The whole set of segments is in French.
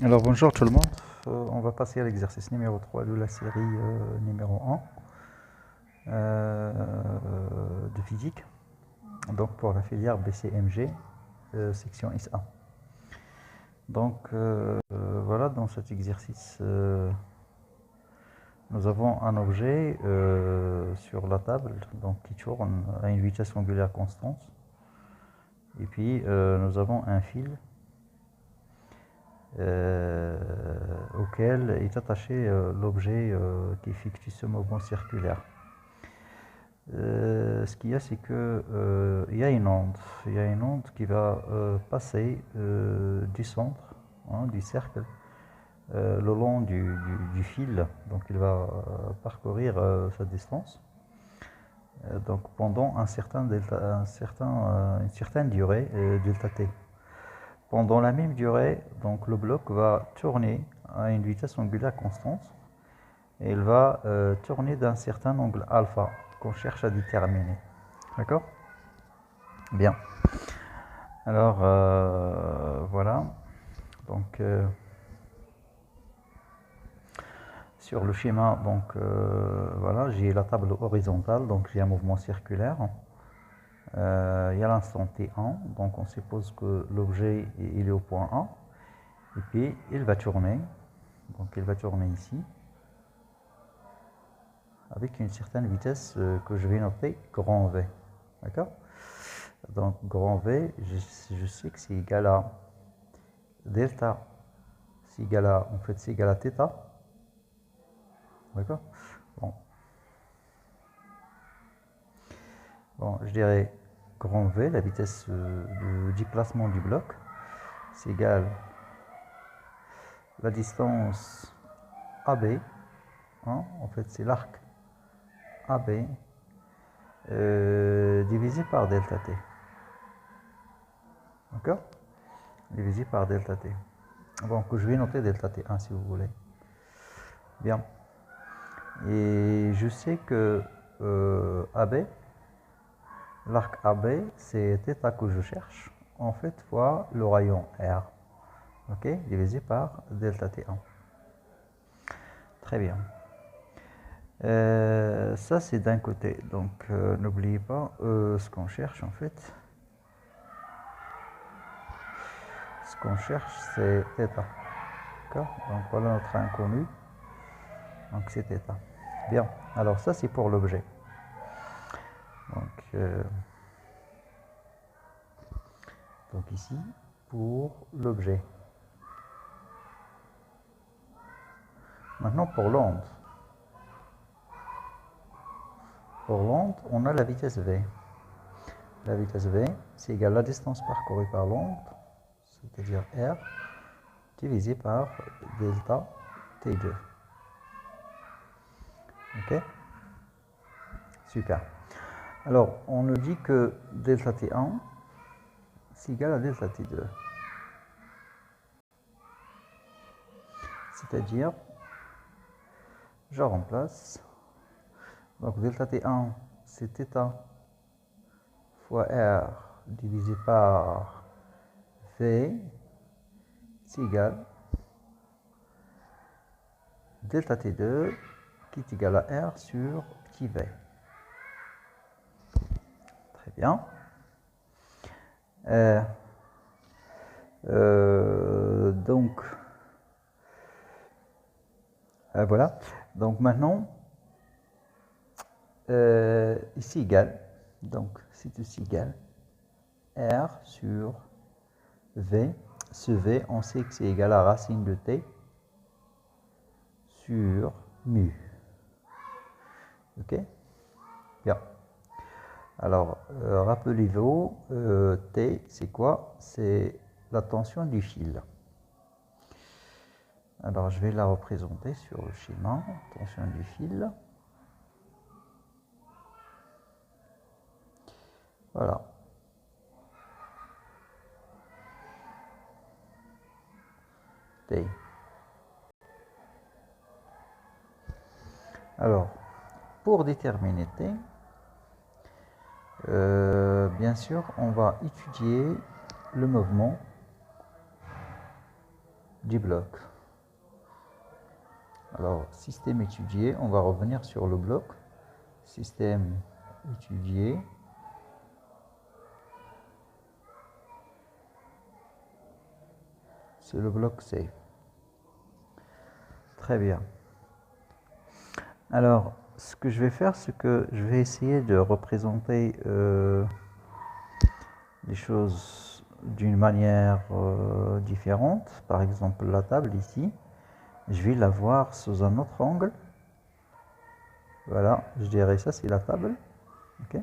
Alors bonjour tout le monde. On va passer à l'exercice numéro 3 de la série numéro 1 de physique. Donc pour la filière BCMG, section SA. Donc voilà, dans cet exercice, nous avons un objet sur la table donc, qui tourne à une vitesse angulaire constante. Et puis nous avons un fil auquel est attaché l'objet qui effectue ce mouvement circulaire. Ce qu'il y a, c'est que il y a une onde qui va passer du centre, du cercle, le long du fil. Donc, il va parcourir sa distance. Donc, pendant une certaine durée, delta t. Pendant la même durée, donc le bloc va tourner à une vitesse angulaire constante et il va tourner d'un certain angle alpha qu'on cherche à déterminer. D'accord? Bien. Alors, voilà. Donc, sur le schéma, donc, voilà, j'ai la table horizontale, donc j'ai un mouvement circulaire. Il y a l'instant T1, donc on suppose que l'objet il est au point A, et puis il va tourner, donc il va tourner ici, avec une certaine vitesse que je vais noter grand V. D'accord? Donc grand V, je sais que c'est égal à delta, c'est égal à, en fait c'est égal à θ. D'accord? Bon, je dirais grand V, la vitesse de déplacement du bloc, c'est égal à la distance AB, en fait c'est l'arc AB, divisé par delta t. D'accord? Divisé par delta t. Donc je vais noter delta t1 si vous voulez. Bien. Et je sais que AB, l'arc AB, c'est θ que je cherche, en fait, fois le rayon R. Ok? Divisé par delta t1. Très bien. Ça, c'est d'un côté. Donc, n'oubliez pas ce qu'on cherche, en fait. Ce qu'on cherche, c'est θ. D'accord? Donc, voilà notre inconnu. Donc, c'est θ. Bien. Alors, ça, c'est pour l'objet. Donc ici, pour l'objet. Maintenant, pour l'onde. Pour l'onde, on a la vitesse v. La vitesse v, c'est égal à la distance parcourue par l'onde, c'est-à-dire r, divisé par delta t2. Ok? Super. Alors, on nous dit que delta t1, c'est égal à delta t2. C'est-à-dire, je remplace. Donc, delta t1, c'est θ fois r divisé par v, c'est égal delta t2 qui est égal à r sur petit v. Très bien. Donc, voilà. Donc maintenant, ici égal. Donc, c'est aussi égal r sur v. Ce v, on sait que c'est égal à racine de t sur mu. Ok? Bien. Alors, rappelez-vous, T, c'est quoi? C'est la tension du fil. Alors, je vais la représenter sur le schéma, tension du fil. Voilà. T. Alors, pour déterminer T, bien sûr, on va étudier le mouvement du bloc. Alors, système étudié, on va revenir sur le bloc. Système étudié. C'est le bloc C. Très bien. Alors, ce que je vais faire, c'est que je vais essayer de représenter les choses d'une manière différente. Par exemple, la table ici, je vais la voir sous un autre angle. Voilà, je dirais ça, c'est la table. Ok.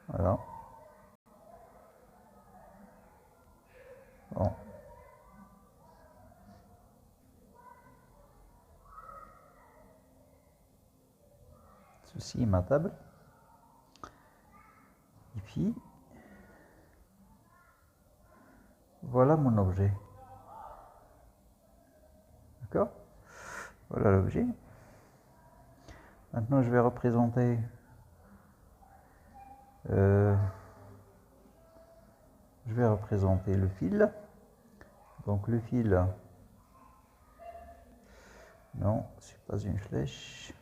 Voilà. Bon. Ceci est ma table. Et puis, voilà mon objet. D'accord? Voilà l'objet. Maintenant, je vais représenter le fil. Donc le fil, non, c'est pas une flèche.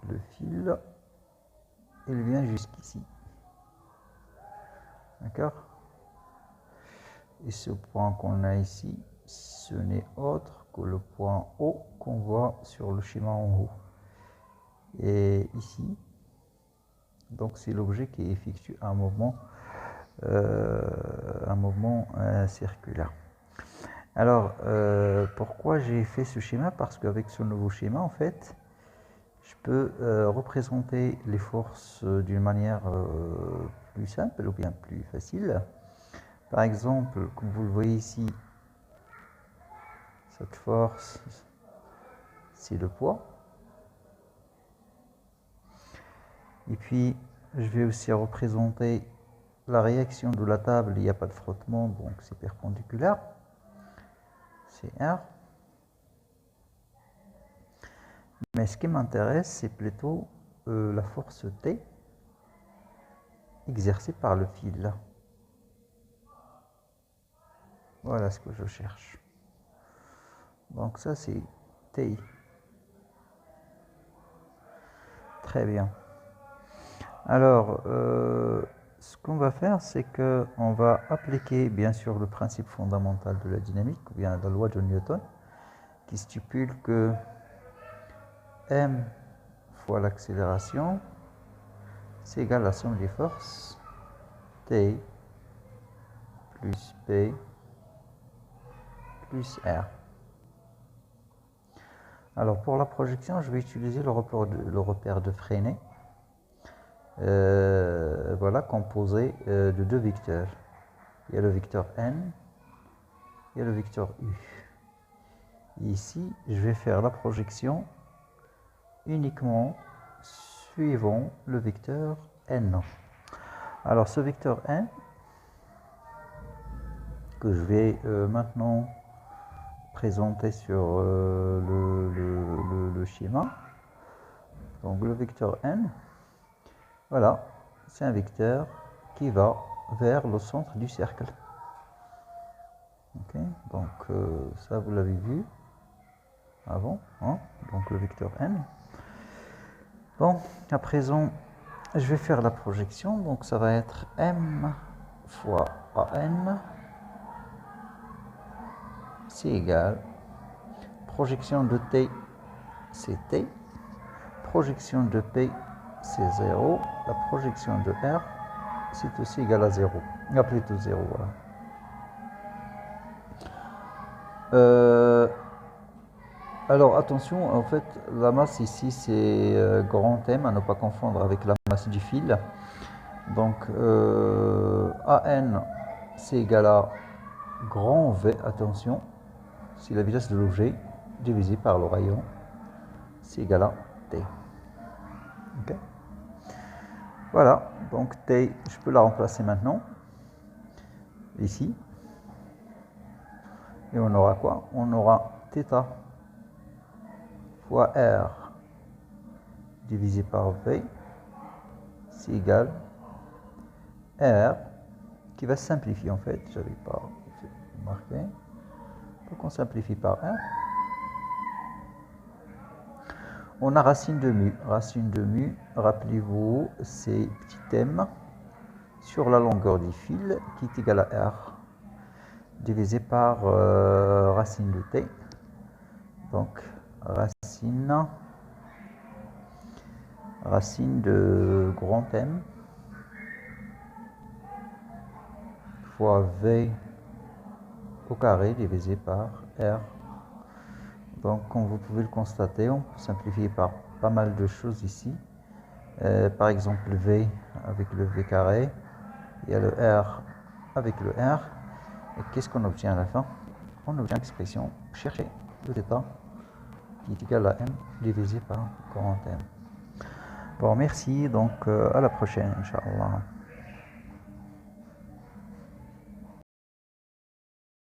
Le fil, il vient jusqu'ici. D'accord? Et ce point qu'on a ici, ce n'est autre que le point O qu'on voit sur le schéma en haut. Et ici, donc c'est l'objet qui effectue un mouvement circulaire. Alors, pourquoi j'ai fait ce schéma? Parce qu'avec ce nouveau schéma, en fait, je peux représenter les forces d'une manière plus simple ou bien plus facile. Par exemple, comme vous le voyez ici, cette force, c'est le poids. Et puis, je vais aussi représenter la réaction de la table. Il n'y a pas de frottement, donc c'est perpendiculaire. C'est R. Mais ce qui m'intéresse, c'est plutôt la force T exercée par le fil. Voilà ce que je cherche. Donc ça, c'est T. Très bien. Alors, ce qu'on va faire, c'est qu'on va appliquer, bien sûr, le principe fondamental de la dynamique, ou bien la loi de Newton, qui stipule que m fois l'accélération, c'est égal à la somme des forces T plus P plus R. Alors, pour la projection, je vais utiliser le repère de Freinet. Voilà, composé de deux vecteurs. Il y a le vecteur n et le vecteur u. Ici, je vais faire la projection uniquement suivant le vecteur n. Alors, ce vecteur n, que je vais maintenant présenter sur le schéma. Donc, le vecteur n, voilà, c'est un vecteur qui va vers le centre du cercle. Ok, donc ça vous l'avez vu avant, hein? Donc le vecteur n. Bon, à présent, je vais faire la projection, donc ça va être m fois an, c'est égal, projection de t, c'est t, projection de p, c'est 0, la projection de r, c'est aussi égal à 0, plutôt 0, voilà. Alors attention, en fait, la masse ici c'est grand M, à ne pas confondre avec la masse du fil. Donc AN c'est égal à grand V, attention, c'est la vitesse de l'objet divisé par le rayon, c'est égal à T. Okay. Voilà, donc T, je peux la remplacer maintenant, ici. Et on aura quoi? On aura θ fois R divisé par V, c'est égal R qui va se simplifier en fait, je n'avais pas marqué. Donc on simplifie par R. On a racine de mu. Racine de mu, rappelez-vous, c'est petit m sur la longueur du fil qui est égal à R divisé par racine de t. Donc racine de grand M fois V au carré divisé par R. Donc comme vous pouvez le constater, on peut simplifier par pas mal de choses ici. Par exemple V avec le V carré, il y a le R avec le R. Et qu'est-ce qu'on obtient à la fin? On obtient l'expression chercher de θ qui est égal à M divisé par grand M. Bon, merci, donc à la prochaine, Inch'Allah.